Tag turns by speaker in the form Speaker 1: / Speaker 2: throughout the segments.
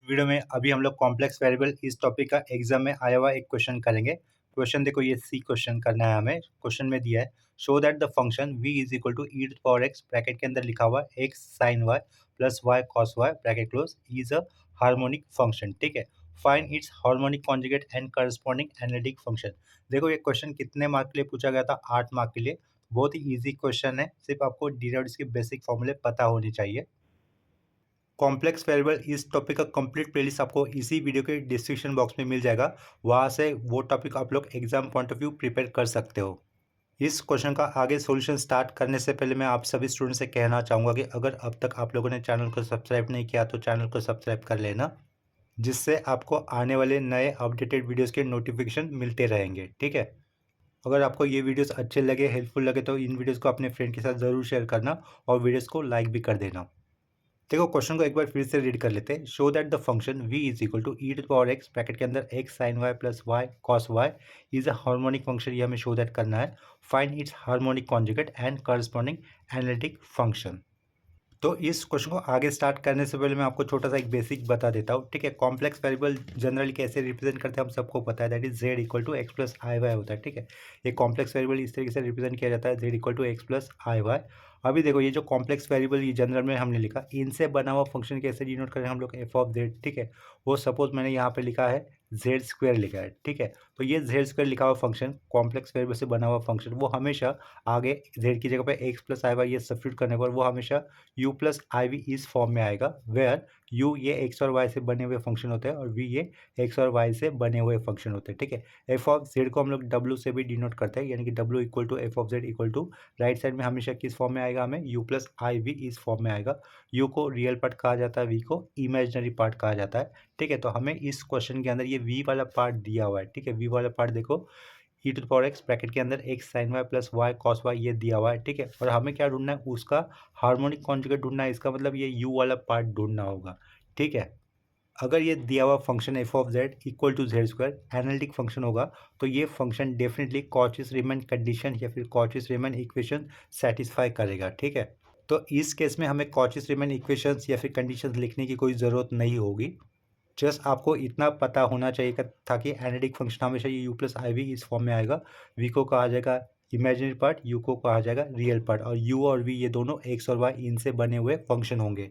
Speaker 1: Video में अभी हम लोग कॉम्प्लेक्स वेरिएबल इस टॉपिक का एग्जाम में आया हुआ एक क्वेश्चन करेंगे। क्वेश्चन देखो, ये सी क्वेश्चन करना है हमें। क्वेश्चन में दिया है show that the function v is equal to e to power x, bracket के अंदर लिखा हुआ है x sine y plus y cos y, bracket close, is a harmonic function. ठीक है, find its harmonic conjugate and corresponding analytic function. देखो ये question कितने मार्क के लिए पूछा गया था? 8 मार्क के लिए। बहुत ही ईजी क्वेश्चन है, सिर्फ आपको डीराइव्ड के बेसिक फॉर्मूले पता होने चाहिए। कॉम्प्लेक्स वेरिएबल इस टॉपिक का कंप्लीट प्लेलिस्ट आपको इसी वीडियो के डिस्क्रिप्शन बॉक्स में मिल जाएगा। वहाँ से वो टॉपिक आप लोग exam point of view prepare कर सकते हो। इस क्वेश्चन का आगे सॉल्यूशन स्टार्ट करने से पहले मैं आप सभी स्टूडेंट से कहना चाहूँगा कि अगर अब तक आप लोगों ने चैनल को सब्सक्राइब नहीं किया तो चैनल को सब्सक्राइब कर लेना, जिससे आपको आने वाले नए अपडेटेड वीडियोज़ के नोटिफिकेशन मिलते रहेंगे। ठीक है, अगर आपको ये वीडियोज़ अच्छे लगे, हेल्पफुल लगे तो इन वीडियोज़ को अपने फ्रेंड के साथ ज़रूर शेयर करना और वीडियोज़ को लाइक भी कर देना। देखो क्वेश्चन को एक बार फिर से रीड कर लेते हैं। Show that the function v is equal to e to power x, bracket के अंदर x sine y plus y cos y, is a harmonic function. ये हमें शो दैट करना है। Find its harmonic conjugate and corresponding analytic function. तो इस question को आगे स्टार्ट करने से पहले मैं आपको छोटा सा एक बेसिक बता देता हूँ। ठीक है, कॉम्प्लेक्स वेरिएबल जनरली कैसे रिप्रेजेंट करते हैं हम सबको पता है, that is z equal to x plus i y होता है। ठीक है, ये कॉम्प्लेक्स वेरिएबल इस तरीके से रिप्रेजेंट किया जाता है, z equal to x plus i y. अभी देखो ये जो कॉम्प्लेक्स वेरिएबल ये जनरल में हमने लिखा, इनसे बना हुआ फंक्शन कैसे डिनोट करें हम लोग, एफ ऑफ जेड। ठीक है, वो सपोज मैंने यहाँ पे लिखा है जेड स्क्वायर लिखा है। ठीक है, तो ये जेड स्क्वायर लिखा हुआ फंक्शन, कॉम्प्लेक्स वेरिएबल से बना हुआ फंक्शन, वो हमेशा आगे जेड की जगह पे एक्स प्लस आई वाई ये सब्स्टिट्यूट करने पर वो हमेशा u प्लस आई वी इस फॉर्म में आएगा, वेयर u ये एक्स और वाई से बने हुए फंक्शन होते हैं और v ये एक्स और वाई से बने हुए फंक्शन होते हैं। ठीक है, एफ ऑफ जेड को हम लोग w से भी डिनोट करते हैं, यानी कि w equal to f of z equal to right side में हमेशा किस फॉर्म में आएगा, हमें u प्लस आई वी इस फॉर्म में आएगा। u को रियल पार्ट कहा जाता है, v को इमेजिनरी पार्ट कहा जाता है। ठीक है, तो हमें इस क्वेश्चन के अंदर ये v वाला पार्ट दिया हुआ है। ठीक है, v वाला पार्ट देखो, e to power x, bracket के अंदर x sine y plus y cos y ये दिया हुआ है। ठीक है, और हमें क्या ढूंढना है, उसका हार्मोनिक कॉन्जुगेट ढूंढना है। इसका मतलब ये u वाला पार्ट ढूंढना होगा। ठीक है, अगर ये दिया हुआ function f of z equal to z square analytic function होगा, तो ये function definitely Cauchy's Riemann condition या फिर कॉचीस रीमन इक्वेशन सेटिस्फाई करेगा। ठीक है, तो इस केस में हमें कॉचीस रीमन इक्वेशंस या फिर कंडीशंस लिखने की कोई ज़रूरत नहीं होगी। जस्ट आपको इतना पता होना चाहिए था कि एनालिटिक फंक्शन हमेशा ये u प्लस आई वी इस फॉर्म में आएगा। v को कहा जाएगा इमेजिनरी पार्ट, u को कहा जाएगा रियल पार्ट, और u और v ये दोनों x और y इनसे बने हुए फंक्शन होंगे।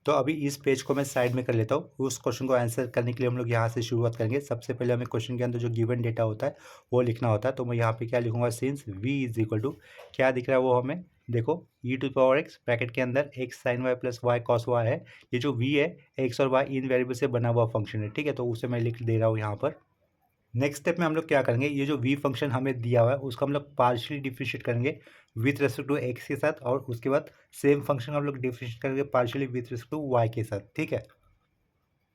Speaker 1: तो अभी इस पेज को मैं साइड में कर लेता हूँ। उस क्वेश्चन को आंसर करने के लिए हम लोग यहाँ से शुरुआत करेंगे। सबसे पहले हमें क्वेश्चन के अंदर जो गिवन डेटा होता है वो लिखना होता है। तो मैं यहाँ पे क्या लिखूंगा, since v is equal to, क्या दिख रहा है वो हमें, देखो e to power x, bracket के अंदर x sine y plus y cos y है। ये जो v है एक्स और वाई इन वेरिएबल से बना हुआ फंक्शन है। ठीक है, तो उसे मैं लिख दे रहा हूँ यहाँ पर। नेक्स्ट स्टेप में हम लोग क्या करेंगे, ये जो v फंक्शन हमें दिया हुआ है उसका हम लोग पार्शियली डिफरेंशिएट करेंगे विथ रेस्पेक्ट टू x के साथ, और उसके बाद सेम फंक्शन हम लोग डिफरेंशिएट करेंगे partially with respect to y के साथ। ठीक है,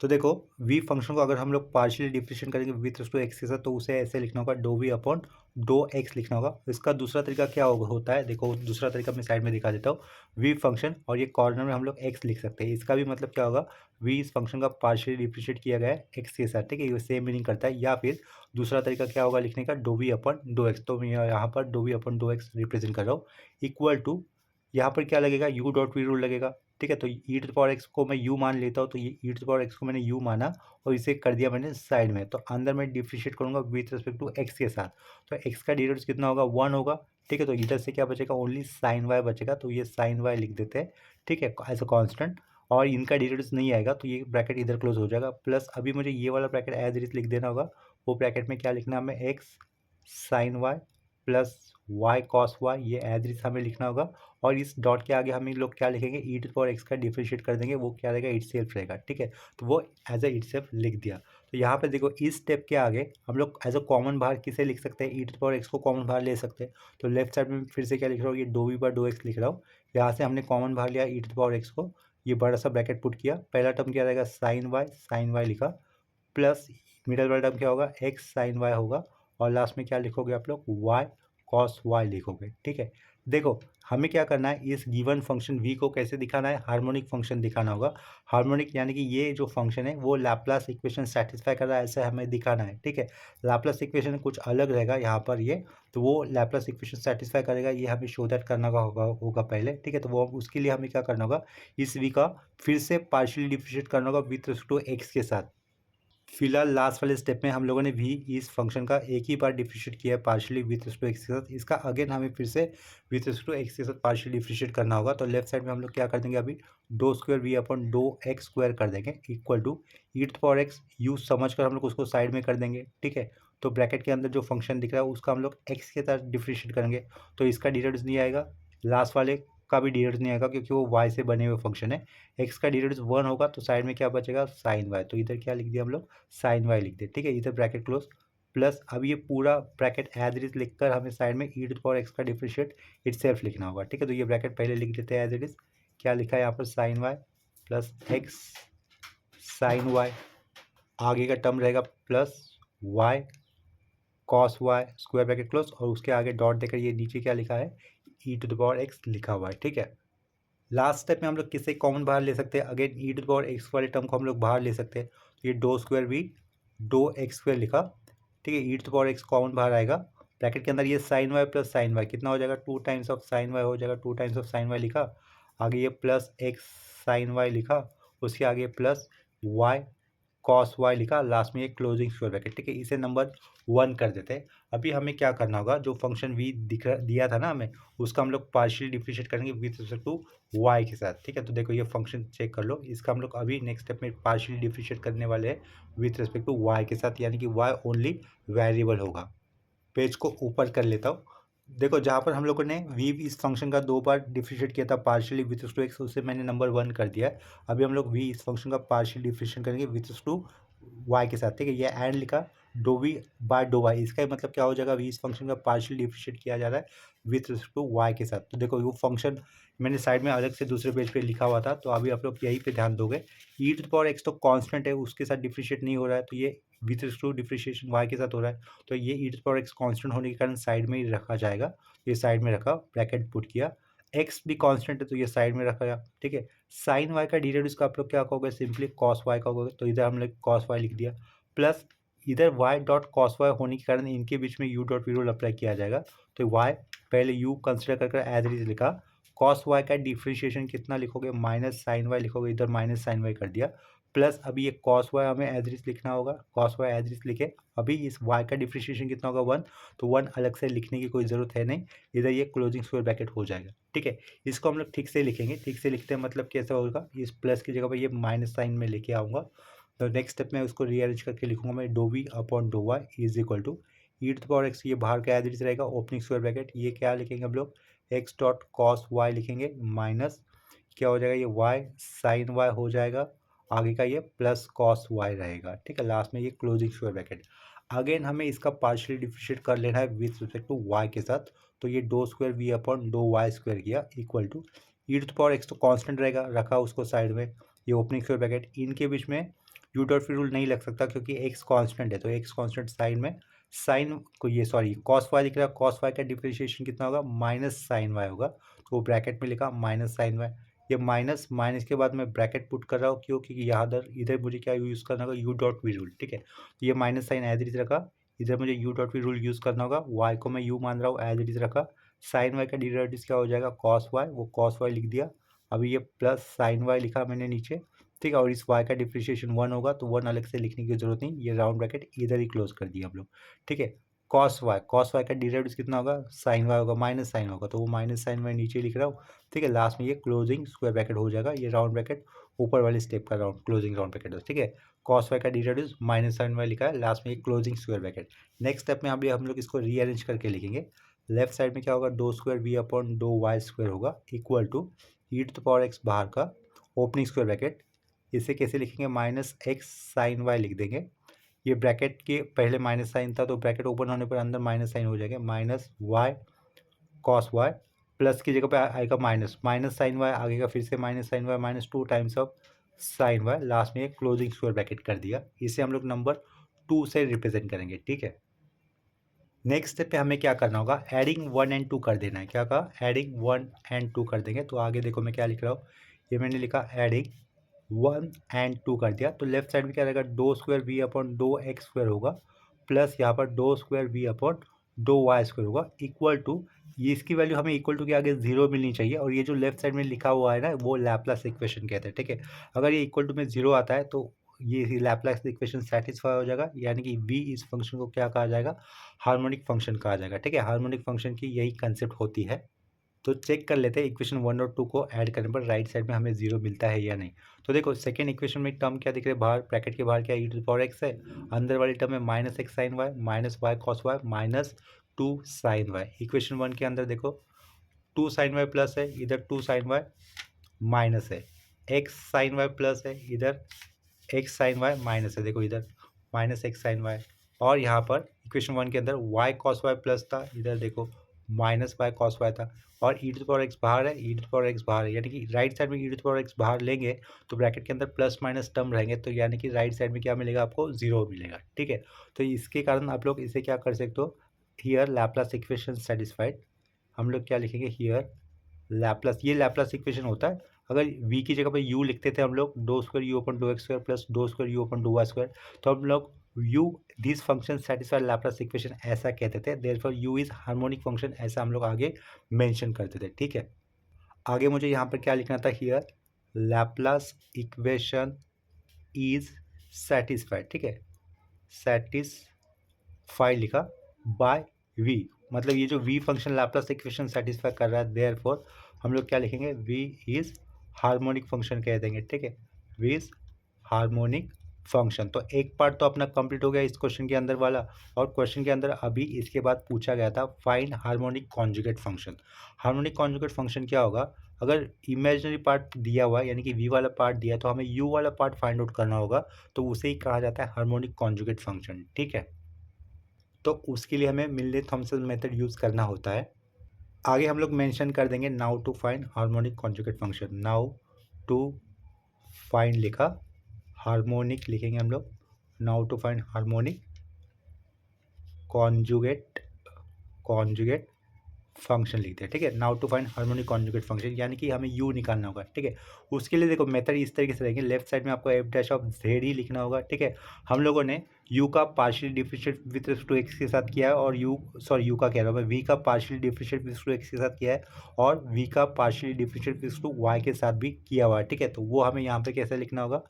Speaker 1: तो देखो v फंक्शन को अगर हम लोग पार्शियली डिफरेंशिएट करेंगे विथ रेस्पेक्ट टू x के साथ, तो उसे ऐसे लिखना होगा do v upon do x लिखना होगा। इसका दूसरा तरीका क्या होता है, देखो दूसरा तरीका मैं साइड में दिखा देता हूँ। v फंक्शन और ये कॉर्नर में हम लोग x लिख सकते हैं। इसका भी मतलब क्या होगा, v इस फंक्शन का पार्शियली डिफरेंशिएट किया गया है x के साथ। ठीक है, ये सेम मीनिंग करता है। या फिर दूसरा तरीका क्या होगा लिखने का, do v upon do x। तो मैं यहाँ पर do v upon do x represent कर रहा हूँ, इक्वल टू यहाँ पर क्या लगेगा, u डॉट वी रूल लगेगा। ठीक है, तो ई टू पावर एक्स को मैं u मान लेता हूँ, तो ये ई टू पावर एक्स को मैंने u माना और इसे कर दिया मैंने साइड में। तो अंदर मैं डिफरेंशिएट करूँगा विथ रिस्पेक्ट टू x के साथ, तो x का डेरिवेटिव कितना होगा, 1 होगा। ठीक है, तो इधर से क्या बचेगा, ओनली साइन y बचेगा, तो ये साइन y लिख देते हैं। ठीक है, एज अ कॉन्स्टेंट, और इनका डेरिवेटिव नहीं आएगा तो ये ब्रैकेट इधर क्लोज हो जाएगा। प्लस अभी मुझे ये वाला ब्रैकेट एज इट इज लिख देना होगा। वो ब्रैकेट में क्या लिखना है हमें, x sine y plus y cos y, ये एज इट हमें लिखना होगा। और इस डॉट के आगे हम लोग क्या लिखेंगे, ई टू पावर एक्स का डिफरेंशिएट कर देंगे, वो क्या रहेगा, इट सेल्फ रहेगा। ठीक है, तो वो एज अ इट सेल्फ लिख दिया। तो यहाँ पे देखो इस स्टेप के आगे हम लोग एज अ कॉमन बाहर किसे लिख सकते हैं, ई टू पावर एक्स को कॉमन बाहर ले सकते हैं। तो लेफ्ट साइड में फिर से क्या लिख रहा हूँ, ये do v bar do x लिख रहा हूँ। यहाँ से हमने कॉमन बाहर लिया ई टू पावर एक्स को, ये बड़ा सा ब्रैकेट पुट किया। पहला टर्म क्या रहेगा, साइन वाई लिखा, प्लस मिडल वाला टर्म क्या होगा, एक्स साइन वाई होगा, और लास्ट में क्या लिखोगे आप लोग, वाई कॉस वाई लिखोगे। ठीक है, देखो, हमें क्या करना है, इस गिवन फंक्शन v को कैसे दिखाना है, हार्मोनिक फंक्शन दिखाना होगा। हार्मोनिक यानी कि ये जो फंक्शन है वो लैप्लास इक्वेशन सेटिस्फाई कर रहा है, ऐसा हमें दिखाना है, ठीक है। लैप्लास इक्वेशन कुछ अलग रहेगा यहाँ पर ये, तो वो लैप्लास इक्वेशन सेटिस्फाई करेगा, ये हमें शो दैट करना होगा पहले, ठीक है। तो वो उसके लिए हमें क्या करना होगा, इस v का फिर से पार्शियली डिफरेंशिएट करना होगा विथ रिस्पेक्ट टू x के साथ। फिलहाल लास्ट वाले स्टेप में हम लोगों ने भी इस फंक्शन का एक ही बार डिफरेंशिएट किया है partially with respect to x के साथ। इसका अगेन हमें फिर से विथ रिस्पेक्ट टू एक्स के साथ पार्शियली डिफरेंशिएट करना होगा। तो लेफ्ट साइड में हम लोग क्या कर देंगे, अभी do square v upon do x square कर देंगे equal to e to power x, use समझ कर हम लोग उसको साइड में कर देंगे, ठीक है। तो ब्रैकेट के अंदर जो फंक्शन दिख रहा है उसका हम लोग एक्स के साथ डिफरेंशिएट करेंगे, तो इसका डिराइव्ड नहीं आएगा, लास्ट वाले का भी डिराइव्ड नहीं आएगा क्योंकि वो वाई से बने हुए फंक्शन है। एक्स का डिराइव्ड 1 होगा तो साइड में क्या बचेगा, साइन वाई, तो इधर क्या लिख दिया हम लोग, साइन वाई लिख दे, ठीक है। इधर ब्रैकेट क्लोज, प्लस अब ये पूरा ब्रैकेट एज इट इज लिखकर हमें साइड में ई टू पावर एक्स का डिफरेंशिएट इटसेल्फ लिखना होगा, ठीक है। तो ये ब्रैकेट पहले लिख देते हैं एज इट इज, क्या लिखा है यहाँ पर, sine y plus x sine y, आगे का टर्म रहेगा plus y cos y square bracket close, और उसके आगे डॉट देकर ये नीचे क्या लिखा है, e to the power x लिखा हुआ है, ठीक है। लास्ट स्टेप में हम लोग किससे कॉमन बाहर ले सकते हैं, again e to the power x वाले टर्म को हम लोग बाहर ले सकते हैं। तो ये do square v do x square लिखा, ठीक है। E to the power x common बाहर आएगा, ब्रैकेट के अंदर ये sine y plus sine y कितना हो जाएगा, 2 टाइम्स ऑफ साइन वाई हो जाएगा, 2 टाइम्स ऑफ साइन वाई लिखा, आगे ये प्लस एक्स साइन वाई लिखा, उसके आगे प्लस वाई कॉस वाई लिखा, लास्ट में ये क्लोजिंग स्क्वायर ब्रैकेट, ठीक है। इसे नंबर 1 कर देते हैं। अभी हमें क्या करना होगा, जो फंक्शन v दिया था ना हमें, उसका हम लोग पार्शियली डिफरेंशिएट करेंगे विथ रिस्पेक्ट टू y के साथ, ठीक है। तो देखो ये फंक्शन चेक कर लो, इसका हम लोग अभी नेक्स्ट स्टेप में पार्शियली डिफरेंशिएट करने वाले हैं विथ रिस्पेक्ट टू y के साथ, यानी कि y ओनली वेरिएबल होगा। पेज को ऊपर कर लेता हूँ। देखो जहाँ पर हम लोगों ने v इस फंक्शन का 2 बार डिफरेंशिएट किया था partially with respect to x, उसे मैंने नंबर 1 कर दिया है। अभी हम लोग v इस फंक्शन का पार्शियली डिफरेंशिएट करेंगे विथ रिस्पेक्ट टू y के साथ, ठीक है। ये एंड लिखा do v by do y, इसका मतलब क्या हो जाएगा, v इस फंक्शन का पार्शियल डिफरेंशिएट किया जा रहा है विथ रिस्पेक्ट टू y के साथ। तो देखो वो फंक्शन मैंने साइड में अलग से दूसरे पेज पे लिखा हुआ था, तो अभी आप लोग यही पे ध्यान दोगे। ई टू द पावर एक्स तो कांस्टेंट है, उसके साथ डिफरेंशिएट नहीं हो रहा है, तो ये with respect to differentiation y के साथ हो रहा है, तो ये e to the power x constant होने के कारण साइड में ही रखा जाएगा। ये साइड में रखा, ब्रैकेट पुट किया, एक्स भी कांस्टेंट है तो ये साइड में रखा गया, ठीक है। साइन वाई का डिराइव्ड का आप लोग क्या कहोगे, सिंपली कॉस वाई का कहोगे, तो इधर हम लोग कॉस वाई लिख दिया, प्लस इधर y डॉट कॉस वाई होने के कारण इनके बीच में u dot v rule apply किया जाएगा। तो y पहले u कंसिडर कर एज इट इज लिखा, कॉस वाई का डिफ्रेंशिएशन कितना लिखोगे, माइनस साइन वाई लिखोगे, इधर माइनस साइन वाई कर दिया, प्लस अभी ये कॉस वाई हमें एज इट इज लिखना होगा, cos y as it is लिखे, अभी इस y का डिफ्रेंशिएशन कितना होगा 1, तो 1 अलग से लिखने की कोई ज़रूरत है नहीं, इधर ये क्लोजिंग स्क्वायर ब्रैकेट हो जाएगा, ठीक है। इसको हम लोग ठीक से लिखेंगे, ठीक से लिखते हैं मतलब कैसा होगा, इस प्लस की जगह पर ये माइनस साइन में लेके आऊँगा। तो नेक्स्ट स्टेप में उसको रीअरेंज करके लिखूंगा मैं, do v upon do y is equal to e to the power x, ये बाहर का एज इट इज रहेगा ओपनिंग स्क्वायर ब्रैकेट, ये क्या लिखेंगे हम लोग, एक्स डॉट कॉस वाई लिखेंगे, माइनस क्या हो जाएगा, ये वाई साइन वाई हो जाएगा, आगे का ये प्लस कॉस वाई रहेगा, ठीक है। लास्ट में ये क्लोजिंग स्क्वायर ब्रैकेट। अगेन हमें इसका पार्शियली डिफरेंशिएट कर लेना है विथ रिस्पेक्ट टू वाई के साथ, तो ये do square v upon do y square किया equal to e to the power x तो कांस्टेंट रहेगा, रखा उसको साइड में, ये ओपनिंग स्क्वायर ब्रैकेट, इनके बीच में यू डॉट फ्री रूल नहीं लग सकता क्योंकि एक्स कांस्टेंट है, तो एक्स कांस्टेंट साइन में साइन को ये सॉरी कॉस वाई दिख रहा है, कॉस वाई का डिफरेंशिएशन कितना होगा, माइनस साइन वाई होगा, तो ब्रैकेट में लिखा माइनस साइन वाई, ये माइनस माइनस के बाद मैं ब्रैकेट पुट कर रहा हूँ, क्यों, क्योंकि यहाँ इधर मुझे क्या यूज़ करना होगा, यू डॉट वी रूल, ठीक है। तो ये minus sine as it is रखा, इधर मुझे u dot v rule use करना होगा, वाई को मैं यू मान रहा हूँ एज इट इज रखा, साइन वाई का डिराइवेटिव क्या हो जाएगा, कॉस वाई, वो कॉस वाई लिख दिया, अभी ये प्लस साइन वाई लिखा मैंने नीचे, ठीक है। और इस y का डिफ्रेंशिएशन 1 होगा तो 1 अलग से लिखने की जरूरत नहीं, ये राउंड ब्रैकेट इधर ही क्लोज कर दिया हम लोग, ठीक है। कॉस वाई का डिराइवेटिव कितना होगा, साइन वाई होगा, माइनस साइन होगा, तो वो माइनस साइन मैं नीचे लिख रहा हूँ, ठीक है। लास्ट में ये क्लोजिंग स्क्वायर ब्रैकेट हो जाएगा, ये राउंड ब्रैकेट ऊपर वाले स्टेप का राउंड क्लोजिंग राउंड ब्रैकेट, ठीक है। कॉस वाई का डिराइवेटिव माइनस साइन वाई लिखा है, लास्ट में ये closing square bracket. Next step में अभी हम लोग इसको रीअरेंज करके लिखेंगे, लेफ्ट साइड में क्या होगा, do square v upon do y square होगा equal to e to the power x बाहर का ओपनिंग स्क्वायर ब्रैकेट, इसे कैसे लिखेंगे, माइनस एक्स साइन वाई लिख देंगे, ये ब्रैकेट के पहले माइनस साइन था तो ब्रैकेट ओपन होने पर अंदर माइनस साइन हो जाएगा, minus y cos y, plus की जगह पे आएगा माइनस माइनस साइन वाई, आगे का फिर से minus sine y, minus 2 times of sine y, last में एक क्लोजिंग स्क्वायर ब्रैकेट कर दिया। इसे हम लोग नंबर 2 से रिप्रेजेंट करेंगे, ठीक है। नेक्स्ट स्टेप पे हमें क्या करना होगा, एडिंग 1 एंड 2 कर देना है। क्या कहा, एडिंग 1 एंड 2 कर देंगे। तो आगे देखो मैं क्या लिख रहा हूँ, ये मैंने लिखा एडिंग 1 एंड 2 कर दिया। तो लेफ्ट साइड में क्या रहेगा, do square v upon do x square होगा, प्लस यहाँ पर do square v upon do y square होगा, इक्वल टू, ये इसकी वैल्यू हमें इक्वल टू के आगे 0 मिलनी चाहिए। और ये जो लेफ्ट साइड में लिखा हुआ है ना, वो लैपलास इक्वेशन कहते हैं, ठीक है। अगर ये इक्वल टू में 0 आता है तो ये लैपलास इक्वेशन सेटिस्फाई हो जाएगा, यानी कि v इस फंक्शन को क्या कहा जाएगा, हार्मोनिक फंक्शन कहा जाएगा, ठीक है। हार्मोनिक फंक्शन की यही कंसेप्ट होती है। तो चेक कर लेते हैं इक्वेशन 1 और 2 को ऐड करने पर राइट साइड में हमें 0 मिलता है या नहीं। तो देखो सेकेंड इक्वेशन में टर्म क्या दिख रहा है, बाहर ब्रैकेट के बाहर क्या e to the power x है, अंदर वाली टर्म में minus x sine y minus y cos y minus 2 sine y. Equation 1 के अंदर देखो 2 साइन वाई प्लस है, इधर 2 साइन वाई माइनस है, एक्स साइन वाई प्लस है, इधर एक्स साइन वाई माइनस है, देखो इधर माइनस एक्स साइन वाई। और यहाँ पर इक्वेशन 1 के अंदर वाई कॉस वाई प्लस था, इधर देखो माइनस वाई कॉस वाई था। और ई टू द पावर एक्स बाहर है, e to the power x बाहर है, यानी कि राइट साइड में ई टू द पावर एक्स बाहर लेंगे तो ब्रैकेट के अंदर प्लस माइनस टर्म रहेंगे, तो यानी कि राइट साइड में क्या मिलेगा आपको, 0 मिलेगा, ठीक है। तो इसके कारण आप लोग इसे क्या कर सकते हो, हियर लैपलास इक्वेशन सेटिस्फाइड, हम लोग क्या लिखेंगे हियर लैपलास, ये लैपलास इक्वेशन होता है। अगर v की जगह पर u लिखते थे हम लोग, do square u upon do x square plus do square u upon do y square, तो हम लोग u this function satisfy Laplace equation ऐसा कहते थे। Therefore u is harmonic function, ऐसा हम लोग आगे मेंशन करते थे, ठीक है। आगे मुझे यहाँ पर क्या लिखना था, here Laplace equation is satisfied, ठीक है, सेटिस्फाई लिखा बाय v, मतलब ये जो v function Laplace equation satisfy कर रहा है, देयरफॉर हम लोग क्या लिखेंगे, v इज हार्मोनिक फंक्शन कह देंगे, ठीक है, v इज हार्मोनिक फंक्शन। तो एक पार्ट तो अपना कंप्लीट हो गया इस क्वेश्चन के अंदर वाला। और क्वेश्चन के अंदर अभी इसके बाद पूछा गया था find harmonic conjugate function. Harmonic conjugate function क्या होगा, अगर इमेजिनरी पार्ट दिया हुआ है यानी कि v वाला पार्ट दिया तो हमें u वाला पार्ट फाइंड आउट करना होगा, तो उसे ही कहा जाता है हार्मोनिक कॉन्जुगेट फंक्शन, ठीक है। तो उसके लिए हमें मिलने थॉमसन मेथड यूज़ करना होता है। आगे हम लोग मेंशन कर देंगे now to find harmonic conjugate function, now to find लिखा, हार्मोनिक लिखेंगे हम लोग, now to find harmonic conjugate function लिखते हैं, ठीक है। Now to find harmonic conjugate function, यानी कि हमें u निकालना होगा, ठीक है। उसके लिए देखो मेथड इस तरीके से रहेंगे, लेफ्ट साइड में आपको एफ डैश ऑफ जेड ही लिखना होगा, ठीक है। हम लोगों ने u का partial differentiate with respect to x के साथ किया है, और u का कह रहा हूँ मैं, v का partial differentiate with respect to x के साथ किया है, और v का partial differentiate with respect to y के साथ भी किया हुआ है, ठीक है। तो वो हमें यहाँ पे कैसे लिखना होगा,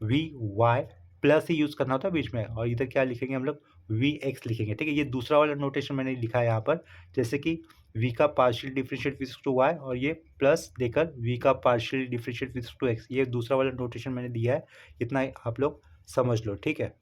Speaker 1: v y प्लस ही यूज़ करना होता है बीच में, और इधर क्या लिखेंगे हम लोग, वी एक्स लिखेंगे, ठीक है। ये दूसरा वाला नोटेशन मैंने लिखा है यहाँ पर, जैसे कि v का partial differentiate with to y, और ये प्लस देकर v का partial differentiate with to x, ये दूसरा वाला नोटेशन मैंने दिया है, इतना आप लोग समझ लो, ठीक है।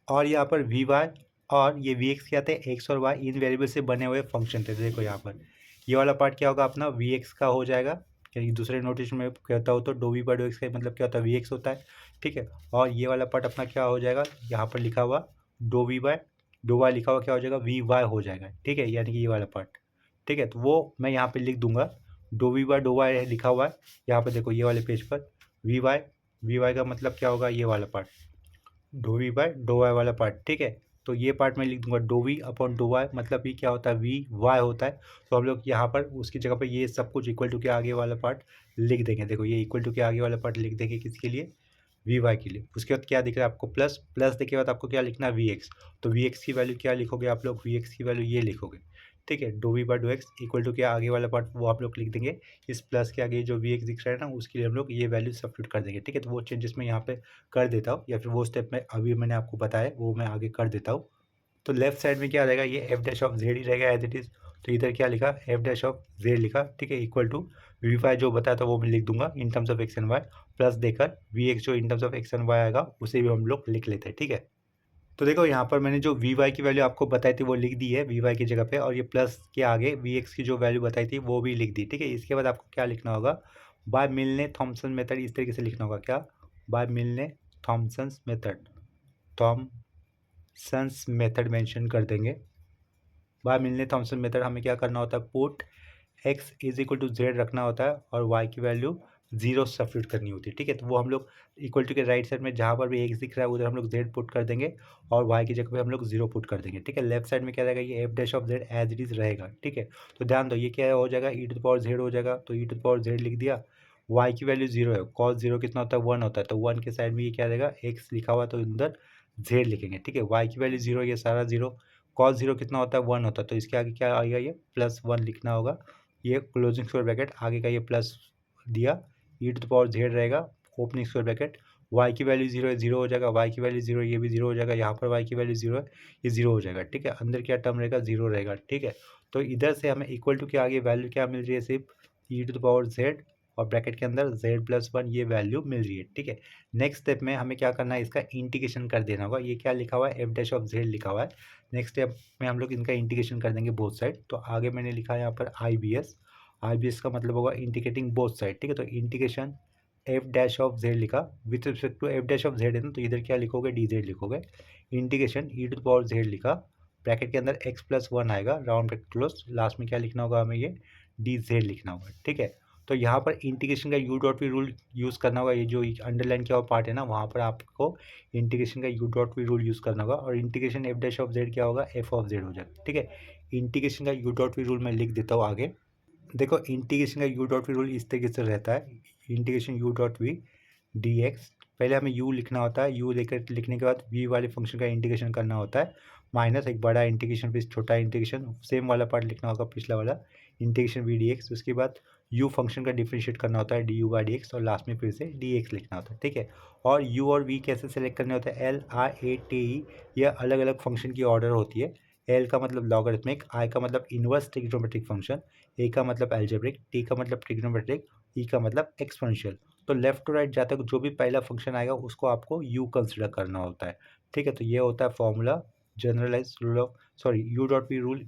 Speaker 1: और यहाँ पर वी वाई और ये वी एक्स क्या थे, एक्स और वाई इन वेरिएबल से बने हुए फंक्शन थे। देखो यहाँ पर ये वाला पार्ट क्या होगा अपना, वी एक्स का हो जाएगा, यानी दूसरे नोटेशन में कहता हो तो do v by do x का मतलब क्या होता है, वी एक्स होता है, ठीक है। और ये वाला पार्ट अपना क्या हो जाएगा, यहाँ पर लिखा हुआ do v by do y लिखा हुआ क्या हो जाएगा, वी वाई हो जाएगा, ठीक है, यानी कि ये वाला पार्ट, ठीक है। तो वो मैं यहाँ पे लिख दूंगा, do v by do y लिखा हुआ है यहाँ पे, देखो ये वाले पेज पर वी वाई का मतलब क्या होगा, ये वाला part do v by do y वाला पार्ट, ठीक है। तो ये पार्ट मैं लिख दूंगा do v upon do y, मतलब ये क्या होता है, वी वाई होता है। तो हम लोग यहाँ पर उसकी जगह पर ये सब कुछ इक्वल टू के आगे वाला पार्ट लिख देंगे, देखो ये इक्वल टू के आगे वाला पार्ट लिख देंगे, किसके लिए, वी वाई के लिए। उसके बाद क्या दिख रहा है आपको, प्लस प्लस के बाद आपको क्या लिखना है, वी एक्स। तो वी एक्स की वैल्यू क्या लिखोगे आप लोग, वी एक्स की वैल्यू ये लिखोगे, ठीक है। Do v by do x equal to के आगे वाला पार्ट वो आप लोग लिख देंगे, इस प्लस के आगे जो वी एक्स दिख रहा है ना, उसके लिए हम लोग ये वैल्यू सब्स्टिट्यूट कर देंगे, ठीक है। तो वो चेंजेस मैं यहाँ पे कर देता हूँ, या फिर वो स्टेप में अभी मैंने आपको बताया वो मैं आगे कर देता हूँ। तो लेफ्ट साइड में क्या रहेगा, ये एफ डैश ऑफ जेड ही रहेगा एज इट इज़। तो इधर क्या लिखा, एफ डैश ऑफ जेड लिखा, ठीक है, इक्वल टू वी वाई जो बताया था वो मैं लिख दूंगा in terms of x and y, plus देकर वी एक्स जो in terms of x and y आएगा उसे भी हम लोग लिख लेते हैं, ठीक है। तो देखो यहाँ पर मैंने जो वी वाई की वैल्यू आपको बताई थी वो लिख दी है वी वाई की जगह पे, और ये प्लस के आगे वी एक्स की जो वैल्यू बताई थी वो भी लिख दी, ठीक है। इसके बाद आपको क्या लिखना होगा, बाय मिलने थॉमसन मेथड, इस तरीके से लिखना होगा, क्या, बाय मिलने Thomson's method, Thomson's method mention कर देंगे। बाय मिलने थॉमसन मेथड हमें क्या करना होता है, put x is equal to z रखना होता है, और वाई की वैल्यू जीरो सब्स्टिट्यूट करनी होती है, ठीक है। तो वो हम लोग इक्वल टू के राइट साइड में जहाँ पर भी एक्स दिख रहा है उधर हम लोग जेड पुट कर देंगे और वाई की जगह पे हम लोग जीरो पुट कर देंगे, ठीक है। लेफ्ट साइड में क्या रहेगा, ये f dash of z as it is रहेगा, ठीक है। तो ध्यान दो ये क्या हो जाएगा, ई टू द पावर जेड हो जाएगा, तो e to the power Z लिख दिया। वाई की वैल्यू जीरो है, कॉस जीरो कितना होता है, वन होता है, तो वन के साइड में ये क्या रहेगा, एक्स लिखा हुआ है, तो अंदर जेड लिखेंगे, ठीक है। वाई की वैल्यू जीरो, ये सारा जीरो। कॉस जीरो कितना होता है, वन होता है, तो इसके आगे क्या आएगा, ये प्लस वन लिखना होगा। ये क्लोजिंग स्क्वायर ब्रैकेट आगे का ये प्लस दिया, ई टू द पावर जेड रहेगा, ओपनिंग स्क्वायर ब्रैकेट। वाई की वैल्यू जीरो है, जीरो हो जाएगा, वाई की वैल्यू जीरो, ये भी जीरो हो जाएगा, यहाँ पर वाई की वैल्यू जीरो है, ये जीरो हो जाएगा, ठीक है। अंदर क्या टर्म रहेगा, जीरो रहेगा, ठीक है। तो इधर से हमें इक्वल टू के आगे वैल्यू क्या मिल रही है, सिर्फ ई टू द पावर जेड और ब्रैकेट के अंदर जेड प्लस वन, ये वैल्यू मिल रही है, ठीक है। नेक्स्ट स्टेप में हमें क्या करना है, इसका इंटीग्रेशन कर देना होगा। ये क्या लिखा हुआ है, एफ डैश ऑफ जेड लिखा हुआ है। नेक्स्ट स्टेप में हम लोग इनका इंटीग्रेशन कर देंगे बोथ साइड। तो आगे मैंने लिखा है यहाँ पर I B S. I B S का मतलब होगा इंटीग्रेटिंग बोथ साइड, ठीक है। तो integration f dash of z लिखा, with respect to f dash of z है ना, तो इधर क्या लिखोगे, डी जेड लिखोगे। Integration e to the power z लिखा, ब्रैकेट के अंदर एक्स प्लस वन आएगा, राउंड ब्रैकेट क्लोज, लास्ट में क्या लिखना होगा हमें, ये डी जेड लिखना होगा, ठीक है। तो यहाँ पर इंटीग्रेशन का u dot v rule use करना होगा। ये जो अंडरलाइन किया हुआ पार्ट है ना, वहाँ पर आपको इंटीग्रेशन का u dot v rule use करना होगा, और integration f dash of z क्या होगा, एफ ऑफ जेड हो जाएगा, ठीक है। इंटीग्रेशन का यू डॉट वी रूल मैं लिख देता हूँ आगे। देखो इंटीग्रेशन का यू डॉट वी रूल इस तरीके से रहता है, integration u dot v d x, पहले हमें u लिखना होता है, u लेकर लिखने के बाद v वाले फंक्शन का इंटीग्रेशन करना होता है, माइनस एक बड़ा इंटीग्रेशन फिर छोटा इंटीग्रेशन, सेम वाला पार्ट लिखना होगा पिछला वाला, इंटीग्रेशन v डी एक्स। उसके बाद u फंक्शन का डिफरेंशिएट करना होता है D you by D x, और लास्ट में फिर से डी एक्स लिखना होता है, ठीक है। और u और v कैसे सेलेक्ट करने होते हैं, L I A T E, ये अलग अलग फंक्शन की ऑर्डर होती है। एल का मतलब लॉगरिथमिक, आई का मतलब इनवर्स ट्रिग्नोमेट्रिक फंक्शन, ए का मतलब एल्जेब्रिक, टी का मतलब ट्रिग्नोमेट्रिक, ई का मतलब एक्सपोनेंशियल। तो लेफ्ट टू राइट जाते जो भी पहला फंक्शन आएगा उसको आपको यू कंसिडर करना होता है, ठीक है। तो ये होता है formula generalise rule of, sorry u dot p rule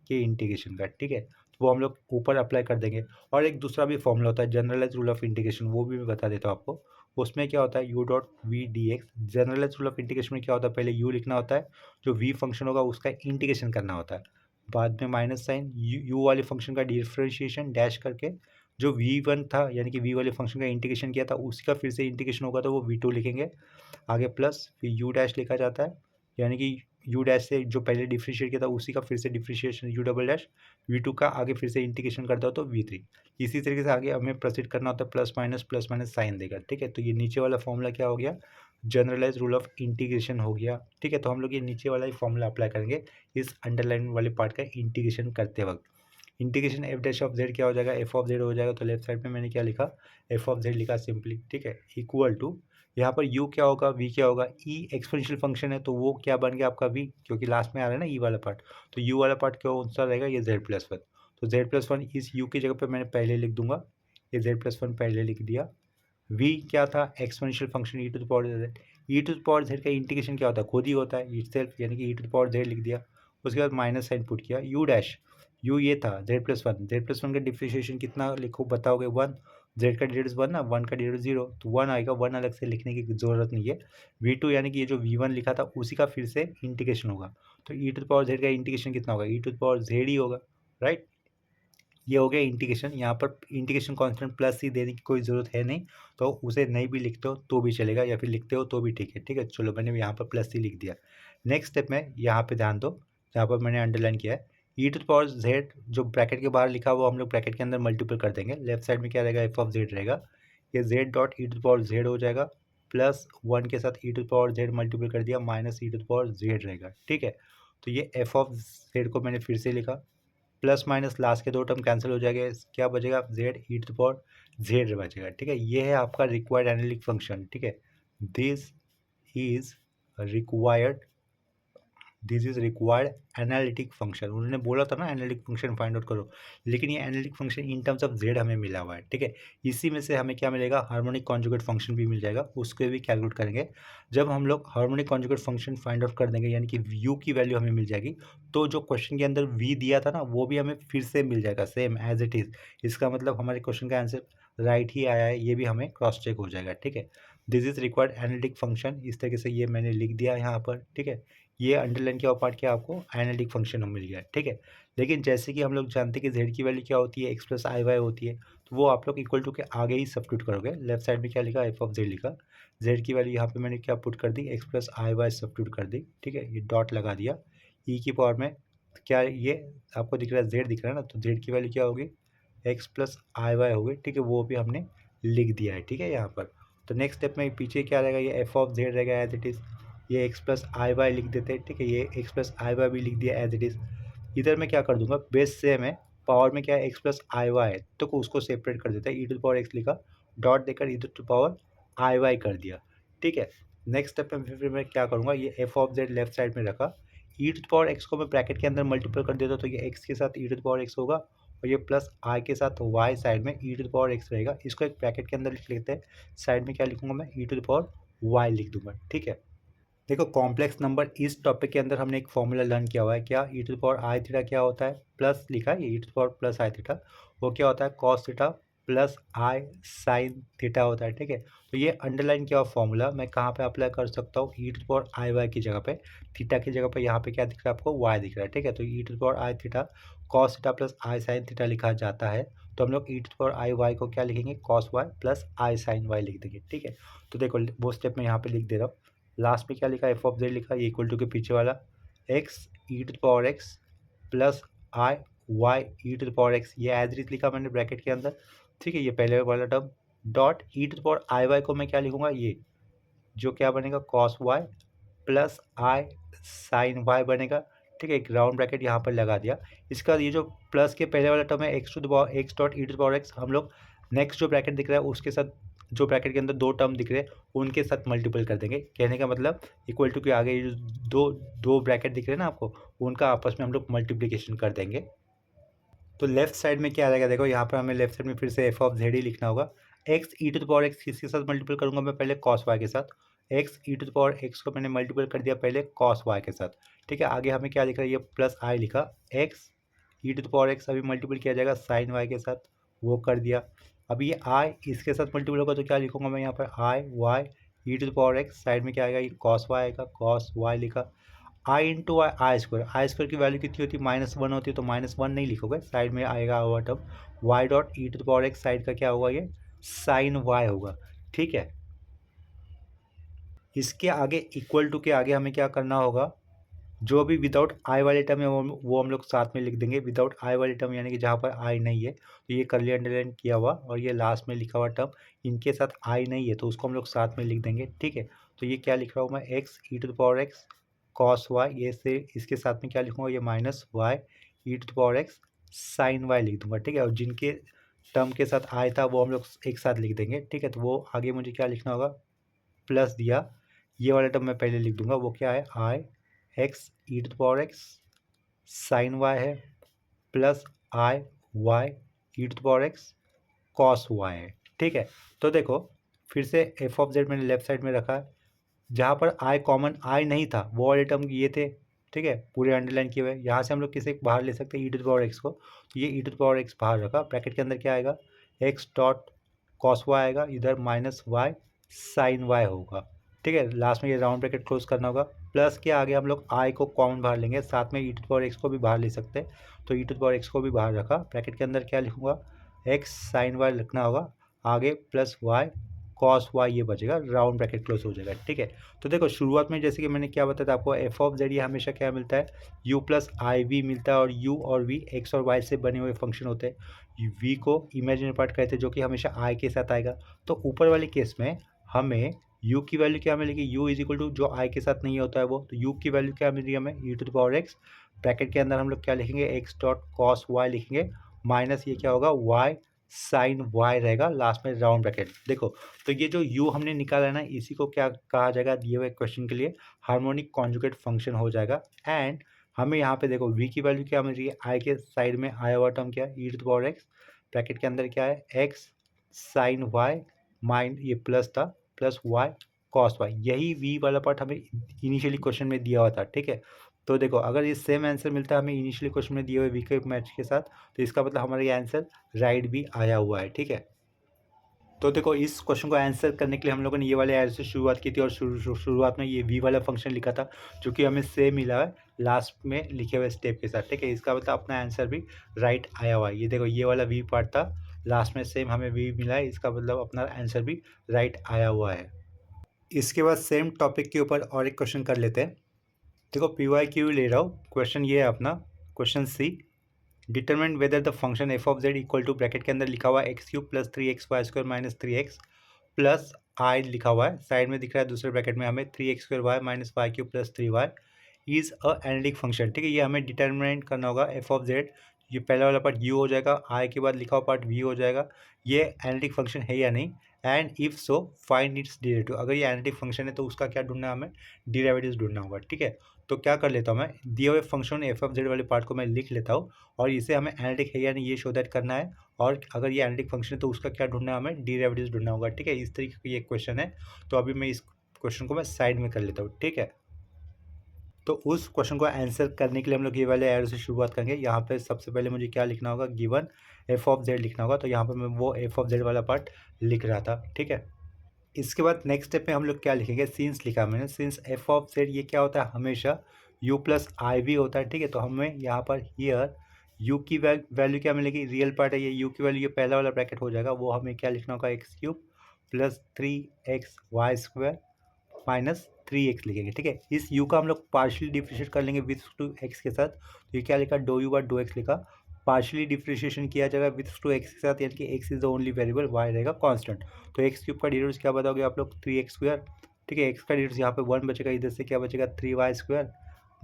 Speaker 1: के इंटीग्रेशन का, ठीक है। तो वो हम लोग ऊपर अप्लाई कर देंगे। और एक दूसरा भी फॉर्मूला होता है जनरलाइज रूल ऑफ इंटीग्रेशन, वो भी मैं बता देता हूँ आपको। उसमें क्या होता है, u dot v d x, generalise rule of integration में क्या होता है, पहले यू लिखना होता है, जो वी फंक्शन होगा उसका इंटीग्रेशन करना होता है, बाद में माइनस साइन, यू वाले फंक्शन का डिफरेंशिएशन डैश करके, जो v1 था यानी कि v वाले फंक्शन का इंटीग्रेशन किया था उसी का फिर से इंटीग्रेशन होगा तो वो v2 लिखेंगे, आगे प्लस फिर u डैश लिखा जाता है, यानी कि u डैश से जो पहले डिफरेंशिएट किया था उसी का फिर से differentiation u double dash, v2 का आगे फिर से इंटीग्रेशन करता हो तो v3। इसी तरीके से आगे हमें प्रोसीड करना होता है, प्लस माइनस साइन देगा, ठीक है। तो ये नीचे वाला फॉर्मूला क्या हो गया, जनरलाइज रूल ऑफ इंटीग्रेशन हो गया, ठीक है। तो हम लोग ये नीचे वाला ही फॉर्मूला अप्लाई करेंगे इस अंडरलाइन वाले पार्ट का इंटीग्रेशन करते वक्त। Integration f dash of z क्या हो जाएगा, एफ ऑफ जेड हो जाएगा। तो लेफ्ट साइड में मैंने क्या लिखा, एफ ऑफ जेड लिखा सिंपली, ठीक है, इक्वल टू, यहाँ पर u क्या होगा, v क्या होगा, e एक्सपोनेंशियल फंक्शन है तो वो क्या बन गया आपका v, क्योंकि लास्ट में आ रहा है ना e वाला पार्ट, तो u वाला पार्ट क्या सा रहेगा, ये z प्लस वन। तो z प्लस वन इस u की जगह पर मैंने पहले लिख दूंगा, ये z प्लस वन पहले लिख दिया। v क्या था, exponential function e to the power z, e to the power z का इंटीग्रेशन क्या होता है, खुद ही होता है इटसेल्फ, यानी कि e to the power z लिख दिया। उसके बाद माइनस साइन पुट किया, u डैश, u ये था z plus one, z plus one का डिफ्रेंशिएशन कितना लिखो बताओगे, वन, z का डिजिट वन ना, वन का डिजिट जीरो, तो वन आएगा, वन अलग से लिखने की ज़रूरत नहीं है। v2 यानी कि ये जो v1 लिखा था उसी का फिर से इंटीग्रेशन होगा, तो e to the power z का इंटीग्रेशन कितना होगा, e to the power z ही होगा, राइट। ये हो गया इंटीग्रेशन। यहाँ पर इंटीग्रेशन कांस्टेंट प्लस ही देने की कोई ज़रूरत है नहीं, तो उसे नहीं भी लिखते हो तो भी चलेगा, या फिर लिखते हो तो भी ठीक है, ठीक है। चलो मैंने यहाँ पर प्लस ही लिख दिया। नेक्स्ट स्टेप में यहाँ पे ध्यान दो, जहाँ पर मैंने अंडरलाइन किया है, e to the power Z जो ब्रैकेट के बाहर लिखा हुआ हम लोग ब्रैकेट के अंदर मल्टीपल कर देंगे। लेफ्ट साइड में क्या रहेगा, एफ ऑफ जेड रहेगा, ये z dot e to the power z हो जाएगा, प्लस वन के साथ e to the power z multiple कर दिया, minus e to the power z रहेगा, ठीक है। तो ये एफ ऑफ जेड को मैंने फिर से लिखा, प्लस माइनस लास्ट के दो टर्म कैंसिल हो जाएगा, क्या बचेगा, z e to the power z बचेगा, ठीक है। ये है आपका रिक्वायर्ड एनालिटिक फंक्शन, ठीक है। This is required, this is required analytic function, उन्होंने बोला था ना एनालिटिक फंक्शन फाइंड आउट करो, लेकिन ये analytic function in terms of Z हमें मिला हुआ है, ठीक है। इसी में से हमें क्या मिलेगा, हार्मोनिक कॉन्जुगेट फंक्शन भी मिल जाएगा, उसको भी कैलकुलेट करेंगे। जब हम लोग harmonic conjugate function find out कर देंगे, यानी कि u की वैल्यू हमें मिल जाएगी, तो जो क्वेश्चन के अंदर v दिया था ना वो भी हमें फिर से मिल जाएगा सेम एज इट इज़। इसका मतलब हमारे क्वेश्चन का आंसर राइट ही आया है, ये भी हमें क्रॉस चेक हो जाएगा, ठीक है। This is required analytic function, इस तरीके से ये मैंने लिख दिया यहाँ पर, ठीक है। ये अंडरलाइन किया हुआ पार्ट क्या आपको एनालिटिक फंक्शन मिल गया, ठीक है। लेकिन जैसे कि हम लोग जानते हैं कि जेड की वैल्यू क्या होती है, एक्स प्लस आई वाई होती है, तो वो आप लोग इक्वल टू के आगे ही सब्स्टिट्यूट करोगे। लेफ्ट साइड में क्या लिखा, एफ ऑफ जेड लिखा, जेड की वैल्यू यहाँ पे मैंने क्या पुट कर दी, x plus i Y substitute कर दी, ठीक है। ये डॉट लगा दिया, ई की पावर में क्या ये आपको दिख रहा है, जेड दिख रहा है ना, तो जेड की वैल्यू क्या होगी, एक्स प्लस आई वाई होगी, ठीक है। वो भी हमने लिख दिया है, ठीक है यहाँ पर। तो नेक्स्ट स्टेप में पीछे क्या रहेगा, ये एफ ऑफ जेड रहेगा एज इट इज़, ये एक्स प्लस आई वाई लिख देते हैं, ठीक है। ये एक्स प्लस आई वाई भी लिख दिया एज इट इज़। इधर मैं क्या कर दूंगा, बेस सेम है, पावर में क्या है, एक्स प्लस आई वाई है, तो उसको सेपरेट कर देता है, e to the power x लिखा, डॉट देकर ई टू पावर आई वाई कर दिया, ठीक है। नेक्स्ट स्टेप में फिर मैं क्या करूँगा, ये F of Z left side में रखा, ई टू द पावर एक्स को मैं ब्रैकेट के अंदर मल्टीपल कर देता, तो ये एक्स के साथ e to the power x होगा, और ये प्लस आई के साथ वाई साइड में ई टू द पावर एक्स रहेगा। इसको एक ब्रैकेट के अंदर लिख लेते हैं, साइड में क्या लिखूंगा मैं, ई टू द पावर वाई लिख दूंगा, ठीक है। देखो कॉम्प्लेक्स नंबर इस टॉपिक के अंदर हमने एक फॉर्मूला लर्न किया हुआ है, क्या e to the power i theta क्या होता है, प्लस लिखा है e to the power plus i theta, वो क्या होता है cos theta plus i sine theta होता है, ठीक है। तो ये अंडरलाइन किया हुआ फॉर्मूला मैं कहाँ पे अप्लाई कर सकता हूँ, e to the power i y की जगह पे, थीटा की जगह पे यहाँ पे क्या दिख रहा है आपको, वाई दिख रहा है, ठीक है। तो e to the power i theta cos theta plus i sine theta लिखा जाता है, तो हम लोग e to the power i y को क्या लिखेंगे, cos y plus i sine y लिख देंगे, ठीक है। तो देखो वो स्टेप मैं यहाँ पे लिख दे रहा हूँ, लास्ट में क्या लिखा, एफ ऑफ जेड लिखा, ये इक्वल टू के पीछे वाला x e to the power x plus i y e to the power x, ये एज इट लिखा मैंने ब्रैकेट के अंदर, ठीक है। ये पहले वाला term dot e to the power i y को मैं क्या लिखूंगा, ये जो क्या बनेगा cos y plus i sine y बनेगा, ठीक है। एक राउंड ब्रैकेट यहाँ पर लगा दिया। इसका ये जो प्लस के पहले वाला टर्म है x to the power x dot e to the power x, हम लोग नेक्स्ट जो ब्रैकेट दिख रहा है उसके साथ जो ब्रैकेट के अंदर दो टर्म दिख रहे हैं उनके साथ मल्टीपल कर देंगे। कहने का मतलब इक्वल टू के आगे ये जो दो दो ब्रैकेट दिख रहे हैं ना आपको, उनका आपस में हम लोग मल्टीप्लिकेशन कर देंगे। तो लेफ्ट साइड में क्या रहेगा, देखो यहाँ पर हमें लेफ्ट साइड में फिर से एफ ऑफ जेड ही लिखना होगा। X e to the power x किसके साथ मल्टीपल करूंगा मैं, पहले कॉस वाई के साथ, x e to the power x को मैंने मल्टीपल कर दिया पहले कॉस वाई के साथ, ठीक है। आगे हमें क्या लिख रहा है, ये प्लस आई लिखा, x e to the power x अभी मल्टीपल किया जाएगा साइन वाई के साथ, वो कर दिया। अभी ये आई इसके साथ मल्टीपल होगा तो क्या लिखूंगा मैं यहाँ पर, i y e to the power x, side में क्या आएगा, ये कॉस वाई आएगा, कॉस वाई लिखा, i into i square, i square की वैल्यू कितनी होती है, -1 होती है, तो -1 नहीं लिखोगे, साइड में आएगा हुआ term y dot e to the power x, side का क्या होगा, ये साइन वाई होगा, ठीक है। इसके आगे इक्वल टू के आगे हमें क्या करना होगा, जो भी विदाउट आई वाले टर्म है वो हम लोग साथ में लिख देंगे, विदाउट आई वाले टर्म यानी कि जहाँ पर आई नहीं है तो ये करली अंडरलाइन किया हुआ और ये लास्ट में लिखा हुआ टर्म इनके साथ आई नहीं है तो उसको हम लोग साथ में लिख देंगे, ठीक है। तो ये क्या लिख रहा हूँ मैं, x e to the power x cos y, ये से इसके साथ में क्या लिखूंगा, ये minus y e to the power x sine y लिख दूंगा, ठीक है। और जिनके टर्म के साथ आया था वो हम लोग एक साथ लिख देंगे, ठीक है। तो वो आगे मुझे क्या लिखना होगा, प्लस दिया, ये वाला टर्म मैं पहले लिख दूंगा, वो क्या है, i x e to the power x sine y है plus i y e to the power x cos y है, ठीक है। तो देखो फिर से एफ ऑफ जेड मैंने लेफ्ट साइड में रखा है, जहाँ पर आई कॉमन आई नहीं था वो वाले टर्म ये थे, ठीक है, पूरे अंडरलाइन किए हुए। यहाँ से हम लोग किसे बाहर ले सकते हैं, ई टू द पावर एक्स को, तो ये e to the power x बाहर रखा, ब्रैकेट के अंदर क्या आएगा, एक्स डॉट कॉस वाई आएगा, इधर माइनस वाई साइन वाई होगा, ठीक है। लास्ट में ये राउंड ब्रैकेट क्लोज करना होगा, प्लस के आगे हम लोग आई को कॉमन बाहर लेंगे, साथ में ई टू द पावर एक्स को भी बाहर ले सकते हैं, तो e to the power x को भी बाहर रखा, ब्रैकेट के अंदर क्या लिखूंगा, एक्स साइन वाई लिखना होगा, आगे प्लस वाई कॉस वाई ये बचेगा, राउंड ब्रैकेट क्लोज हो जाएगा, ठीक है। तो देखो शुरुआत में जैसे कि मैंने क्या बताया था आपको, एफ ऑफ जेड ये हमेशा क्या मिलता है, यू प्लस आई वी मिलता है, और यू और वी एक्स और वाई से बने हुए फंक्शन होते हैं, वी को इमेजिनरी पार्ट कहते हैं जो कि हमेशा आई के साथ आएगा। तो ऊपर वाले केस में हमें u की वैल्यू क्या मिलेगी, u इज इक्वल टू जो i के साथ नहीं होता है वो, तो u की वैल्यू क्या मिल रही है हमें, e to the power x, bracket के अंदर हम लोग क्या लिखेंगे, x डॉट कॉस वाई लिखेंगे, माइनस ये क्या होगा, y साइन y रहेगा, लास्ट में राउंड ब्रैकेट। देखो तो ये जो u हमने निकाला है ना, इसी को क्या कहा जाएगा दिए हुए क्वेश्चन के लिए, हार्मोनिक कॉन्जुगेट फंक्शन हो जाएगा। एंड हमें यहाँ पे देखो v की वैल्यू क्या मिल रही है, i के साइड में आया हुआ टर्म क्या है, e to the power x, bracket के अंदर क्या है, x साइन y माइन ये प्लस था प्लस वाई कॉस वाई, यही वी वाला पार्ट हमें इनिशियली क्वेश्चन में दिया हुआ था, ठीक है। तो देखो अगर ये सेम आंसर मिलता है हमें इनिशियली क्वेश्चन में दिए हुए वी के मैच के साथ, तो इसका मतलब हमारा ये आंसर राइट भी आया हुआ है, ठीक है। तो देखो इस क्वेश्चन को आंसर करने के लिए हम लोगों ने ये वाले एरो से शुरुआत की थी और शुरुआत में ये वी वाला फंक्शन लिखा था जो कि हमें सेम मिला है लास्ट में लिखे हुए स्टेप के साथ। ठीक है, इसका मतलब अपना आंसर भी राइट आया हुआ है। ये देखो ये वाला वी पार्ट था, लास्ट में सेम हमें वी मिला है, इसका मतलब अपना आंसर भी राइट आया हुआ है। इसके बाद सेम टॉपिक के ऊपर और एक क्वेश्चन कर लेते हैं। देखो पी वाई क्यू ले रहा हूँ, क्वेश्चन ये है अपना, question c, determine whether the function f of z equal to, bracket के अंदर लिखा हुआ है x cube plus 3x² minus 3x plus i लिखा हुआ है, साइड में दिख रहा है दूसरे ब्रैकेट में हमें 3x² minus y cube plus 3y is a analytic function. ठीक है, ये हमें डिटरमिनेट करना होगा एफ ऑफ जेड। ये पहला वाला पार्ट यू हो जाएगा, आई के बाद लिखा हुआ पार्ट वी हो जाएगा। ये एनालिटिक फंक्शन है या नहीं, and if so find its derivative. अगर ये एनालिटिक फंक्शन है तो उसका क्या ढूंढना है, हमें डेरिवेटिव्स ढूंढना होगा। ठीक है, तो क्या कर लेता हूँ मैं, दिए हुए फंक्शन एफ ऑफ जेड वाले पार्ट को मैं लिख लेता हूँ और इसे हमें एनालिटिक है या नहीं ये शो दैट करना है, और अगर ये एनालिटिक फंक्शन है तो उसका क्या ढूंढना है, हमें डेरिवेटिव्स ढूंढना होगा। ठीक है, इस तरीके का ये क्वेश्चन है। तो अभी मैं इस क्वेश्चन को मैं साइड में कर लेता हूँ। ठीक है, तो उस क्वेश्चन को आंसर करने के लिए हम लोग ये वाले एरो से शुरुआत करेंगे। यहाँ पे सबसे पहले मुझे क्या लिखना होगा, गिवन एफ ऑफ जेड लिखना होगा। तो यहाँ पे मैं वो एफ ऑफ जेड वाला पार्ट लिख रहा था। ठीक है, इसके बाद नेक्स्ट स्टेप में हम लोग क्या लिखेंगे, सिंस लिखा मैंने, सिंस एफ ऑफ जेड ये क्या होता है, हमेशा यू प्लस आई वी होता है। ठीक है, तो हमें यहाँ पर हियर यू की वैल्यू क्या मिलेगी, रियल पार्ट है ये, यू की वैल्यू ये पहला वाला ब्रैकेट हो जाएगा, वो हमें क्या लिखना होगा, x cube plus 3xy² minus 3x लिखेंगे। ठीक है, इस u का हम लोग पार्शियली डिफ्रेंशिएट कर लेंगे विथ टू x के साथ। तो ये क्या लिखा, do u bar do x लिखा, पार्शियली डिफ्रेंशिएशन किया जाएगा विथ टू x के साथ, यानी कि x is the only variable, y रहेगा कांस्टेंट। तो एक्स क्यूब का डेरिवेटिव क्या बताओगे आप लोग, 3x²। ठीक है, x का डेरिवेटिव यहाँ पे 1 बचेगा, इधर से क्या बचेगा 3y²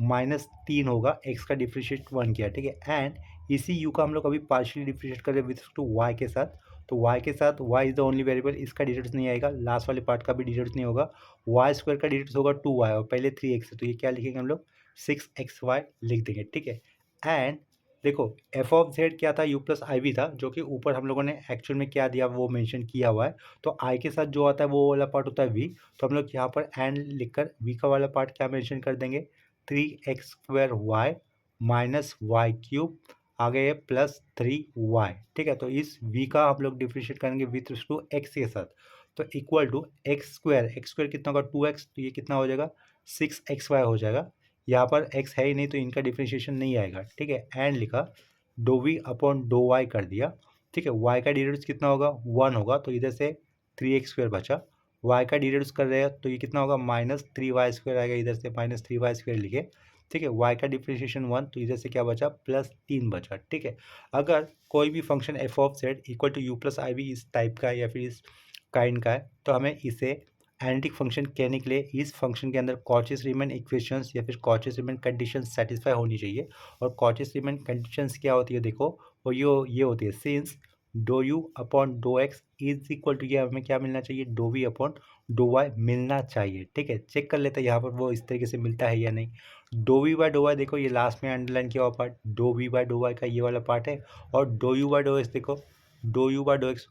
Speaker 1: माइनस 3 होगा, x का डिफ्रेंशिएट 1 किया। ठीक है, एंड इसी u का हम लोग अभी पार्शियली डिफ्रेंशिएट कर रहे हैं विथ टू y के साथ। तो y के साथ y is the only variable, इसका डिजिट्स नहीं आएगा, लास्ट वाले पार्ट का भी डिजिट्स नहीं होगा, y² का डिजिट्स होगा 2y और पहले 3x है, तो ये क्या लिखेंगे हम लोग 6xy लिख देंगे। ठीक है, एंड देखो एफ ऑफ जेड क्या था, u प्लस आई वी था, जो कि ऊपर हम लोगों ने एक्चुअल में क्या दिया वो मेंशन किया हुआ है। तो i के साथ जो आता है वो वाला पार्ट होता है v, तो हम लोग यहाँ पर एंड लिखकर v का वाला पार्ट क्या मेंशन कर देंगे, 3x² माइनस वाई क्यूब आगे है प्लस 3y। ठीक है, तो इस v का हम लोग डिफ्रेंशिएट करेंगे विथ टू x के साथ, तो इक्वल टू x² कितना होगा 2x, तो ये कितना हो जाएगा 6xy हो जाएगा। यहाँ पर x है ही नहीं तो इनका डिफ्रेंशिएशन नहीं आएगा। ठीक है, एंड लिखा, do v upon do y कर दिया। ठीक है, y का डेरिवेटिव कितना होगा 1 होगा, तो इधर से 3x² बचा, y का डेरिवेटिव कर रहे हैं तो ये कितना होगा -3y² आएगा, इधर से -3y² लिखे। ठीक है, y का डिफ्रेंशिएशन 1, तो इधर से क्या बचा +3 बचा। ठीक है, अगर कोई भी function f of z equal to u plus i v इस टाइप का है या फिर इस काइंड का है, तो हमें इसे एनालिटिक फंक्शन कहने के लिए इस फंक्शन के अंदर कॉचीस रीमन इक्वेशंस या फिर कॉचीस रीमन कंडीशंस सेटिस्फाई होनी चाहिए। और कॉचीस रीमन कंडीशंस क्या होती है, देखो वो ये होती है, since do u upon do x is equal to, ये हमें क्या मिलना चाहिए, do v upon do y मिलना चाहिए। ठीक है, चेक कर लेते हैं यहाँ पर वो इस तरीके से मिलता है या नहीं। Do v by do y देखो ये लास्ट में अंडरलाइन किया हुआ part, do v by do y का ये वाला पार्ट है, और do u by do x देखो, do u by do x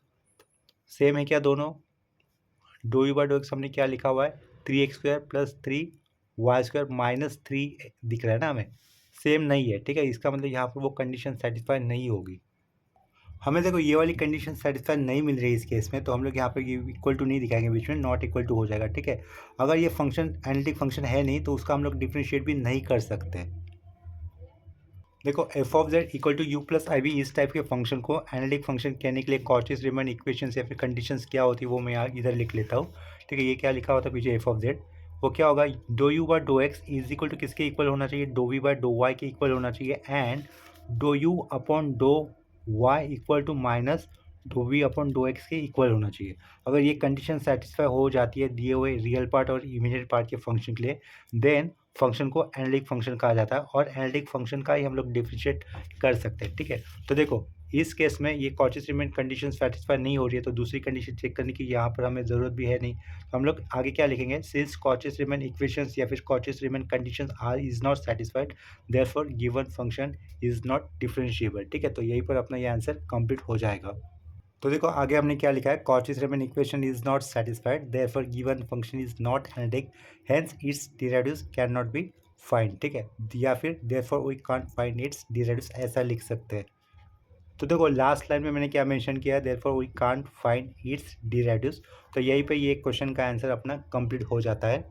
Speaker 1: same है क्या दोनों, do u by do x हमने क्या लिखा हुआ है 3x² प्लस 3y² माइनस 3 दिख रहा है ना हमें, सेम नहीं है। ठीक है, इसका मतलब यहाँ पर वो कंडीशन सेटिस्फाई नहीं होगी। हमें देखो ये वाली कंडीशन सेटिस्फाई नहीं मिल रही है इस केस में, तो हम लोग यहाँ पे ये इक्वल टू नहीं दिखाएंगे, बीच में नॉट इक्वल टू हो जाएगा। ठीक है, अगर ये फंक्शन एनालिटिक फंक्शन है नहीं तो उसका हम लोग डिफ्रेंशिएट भी नहीं कर सकते। देखो f of z equal to u plus i v इस टाइप के फंक्शन को एनालिटिक फंक्शन कहने के लिए कॉचीस रीमन इक्वेशंस या फिर कंडीशंस क्या होती है वो मैं यहाँ इधर लिख लेता हूँ। ठीक है, ये क्या लिखा होता है पीछे एफ ऑफ जेड, वो क्या होगा, do u by do x is equal to किसके इक्वल होना चाहिए, do v by do y के इक्वल होना चाहिए, and do u upon do y equal to minus do v upon do x के इक्वल होना चाहिए। अगर ये कंडीशन सेटिस्फाई हो जाती है दिए हुए रियल पार्ट और इमेजिनरी पार्ट के फंक्शन के लिए, देन फंक्शन को एनालिटिक फंक्शन कहा जाता है, और एनालिटिक फंक्शन का ही हम लोग डिफरेंशिएट कर सकते हैं। ठीक है, तो देखो इस केस में ये कॉचीस रीमन कंडीशन सेटिस्फाई नहीं हो रही है, तो दूसरी कंडीशन चेक करने की यहाँ पर हमें ज़रूरत भी है नहीं। तो हम लोग आगे क्या लिखेंगे, सिंस कॉचीस रीमन इक्वेशंस या फिर Cauchy's Riemann conditions are is not satisfied therefore given function is not differentiable. ठीक है, तो यहीं पर अपना ये आंसर कंप्लीट हो जाएगा। तो देखो आगे हमने क्या लिखा है, Cauchy's Riemann equation is not satisfied therefore given function is not analytic hence its derivatives can not be find. ठीक है, या फिर therefore we can't find its derivatives ऐसा लिख सकते हैं। तो देखो लास्ट लाइन में मैंने क्या मेंशन किया है, therefore we can't find its derivatives. तो यहीं पे ये क्वेश्चन का आंसर अपना कंप्लीट हो जाता है।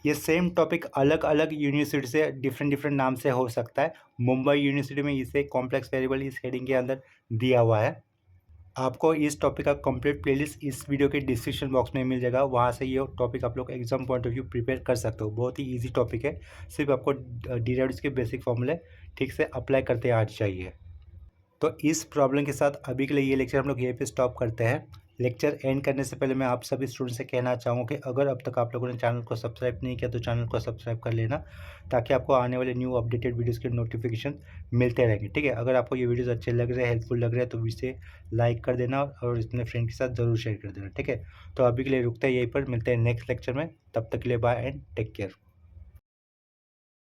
Speaker 1: ये सेम टॉपिक अलग अलग यूनिवर्सिटी से डिफरेंट डिफरेंट नाम से हो सकता है। मुंबई यूनिवर्सिटी में इसे कॉम्प्लेक्स वेरिएबल इस हेडिंग के अंदर दिया हुआ है। आपको इस टॉपिक का कंप्लीट प्लेलिस्ट इस वीडियो के डिस्क्रिप्शन बॉक्स में मिल जाएगा, वहाँ से ये टॉपिक आप लोग exam point of view prepare कर सकते हो। बहुत ही इजी टॉपिक है, सिर्फ आपको डेरिवेटिव्स के बेसिक फॉर्मूले ठीक से अप्लाई करते आना चाहिए। तो इस प्रॉब्लम के साथ अभी के लिए ये लेक्चर हम लोग यहीं पे स्टॉप करते हैं। लेक्चर एंड करने से पहले मैं आप सभी स्टूडेंट से कहना चाहूँगा कि अगर अब तक आप लोगों ने चैनल को सब्सक्राइब नहीं किया तो चैनल को सब्सक्राइब कर लेना, ताकि आपको आने वाले न्यू अपडेटेड वीडियोस के नोटिफिकेशन मिलते रहेंगे। ठीक है, अगर आपको ये वीडियोस अच्छे लग रहे हैं, हेल्पफुल लग रहे हैं, तो इसे लाइक कर देना और अपने फ्रेंड के साथ ज़रूर शेयर कर देना। ठीक है, तो अभी के लिए रुकते हैं यहीं पर, मिलते हैं नेक्स्ट लेक्चर में। तब तक के लिए बाय एंड टेक केयर।